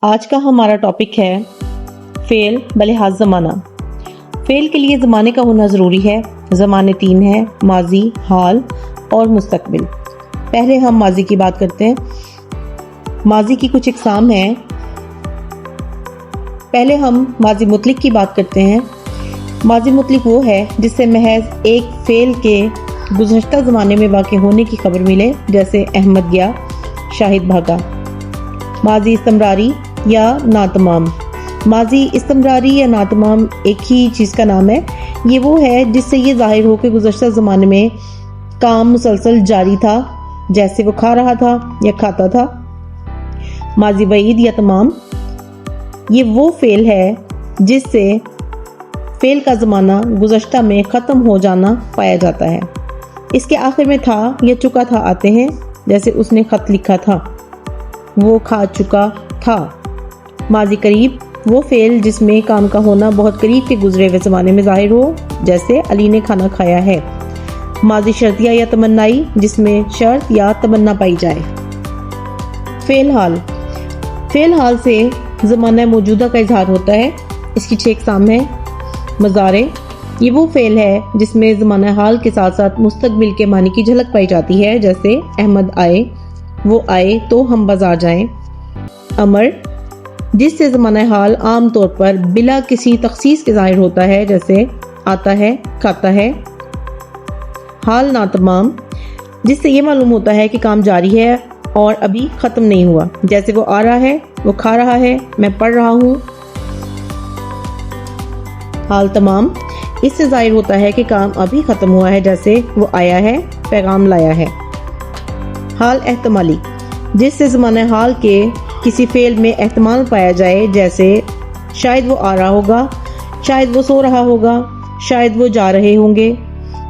آج کا ہمارا ٹاپک ہے فعل بلحاظ زمانہ۔ فعل کے لیے زمانے کا ہونا ضروری ہے۔ زمانے 3 ہیں: ماضی، حال اور مستقبل۔ پہلے ہم ماضی کی بات کرتے ہیں۔ ماضی کی کچھ اقسام ہیں۔ پہلے ہم ماضی مطلق کی بات کرتے ہیں۔ ماضی مطلق وہ ہے جس سے محض ایک فعل کے گزشتہ زمانے میں واقع ہونے کی خبر ملے، جیسے احمد گیا، شاہد بھاگا۔ ماضی استمراری یا ناتمام۔ ماضی استمراری یا ناتمام ایک ہی چیز کا نام ہے۔ یہ وہ ہے جس سے یہ ظاہر ہو کہ گزشتہ زمانے میں کام مسلسل جاری تھا، جیسے وہ کھا رہا تھا یا کھاتا تھا۔ ماضی بعید یا تمام، یہ وہ فعل ہے جس سے فعل کا زمانہ گزشتہ میں ختم ہو جانا پایا جاتا ہے۔ اس کے آخر میں تھا یا چکا تھا آتے ہیں، جیسے اس نے خط لکھا تھا، وہ کھا چکا تھا۔ ماضی قریب وہ فعل جس میں کام کا ہونا بہت قریب کے گزرے ہوئے زمانے میں ظاہر ہو، جیسے علی نے کھانا کھایا ہے۔ ماضی شرطیہ یا تمنائی، جس میں شرط یا تمنا پائی جائے۔ فعل حال۔ فعل حال سے زمانہ موجودہ کا اظہار ہوتا ہے۔ اس کی 6 اقسام ہیں۔ مضارع، یہ وہ فعل ہے جس میں زمانہ حال کے ساتھ ساتھ مستقبل کے معنی کی جھلک پائی جاتی ہے، جیسے احمد آئے، وہ آئے تو ہم بازار جائیں۔ امر، جس سے زمانہ حال عام طور پر بلا کسی تخصیص کے ظاہر ہوتا ہے، جیسے آتا ہے، کھاتا ہے۔ حال ناتمام، جس سے یہ معلوم ہوتا ہے کہ کام جاری ہے اور ابھی ختم نہیں ہوا، جیسے وہ آ رہا ہے، وہ کھا رہا ہے، میں پڑھ رہا ہوں۔ حال تمام، اس سے ظاہر ہوتا ہے کہ کام ابھی ختم ہوا ہے، جیسے وہ آیا ہے، پیغام لایا ہے۔ حال احتمالی، جس سے زمانہ حال کے کسی فعل میں احتمال پایا جائے، جیسے شاید وہ آ رہا ہوگا، شاید وہ سو رہا ہوگا، شاید وہ جا رہے ہوں گے۔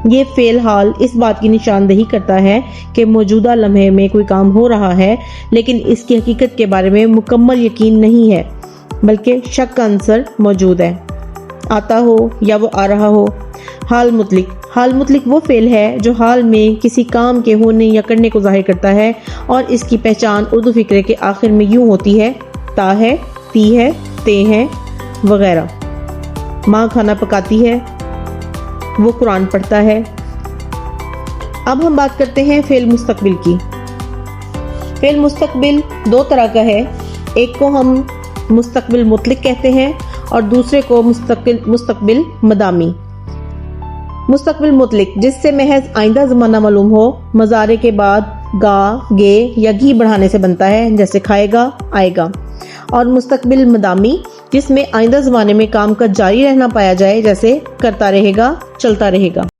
یہ فعل حال اس بات کی نشاندہی کرتا ہے کہ موجودہ لمحے میں کوئی کام ہو رہا ہے، لیکن اس کی حقیقت کے بارے میں مکمل یقین نہیں ہے، بلکہ شک کا عنصر موجود ہے، آتا ہو یا وہ آ رہا ہو۔ حال مطلق۔ حال مطلق وہ فعل ہے جو حال میں کسی کام کے ہونے یا کرنے کو ظاہر کرتا ہے، اور اس کی پہچان اردو فقرے کے آخر میں یوں ہوتی ہے: تا ہے، تی ہے، تے ہے وغیرہ۔ ماں کھانا پکاتی ہے، وہ قرآن پڑھتا ہے۔ اب ہم بات کرتے ہیں فعل مستقبل کی۔ فعل مستقبل 2 طرح کا ہے۔ ایک کو ہم مستقبل مطلق کہتے ہیں اور دوسرے کو مستقبل مدامی۔ مستقبل مطلق، جس سے محض آئندہ زمانہ معلوم ہو، مضارع کے بعد گا، گے یا گھی بڑھانے سے بنتا ہے، جیسے کھائے گا، آئے گا۔ اور مستقبل مدامی، جس میں آئندہ زمانے میں کام کا جاری رہنا پایا جائے، جیسے کرتا رہے گا، چلتا رہے گا۔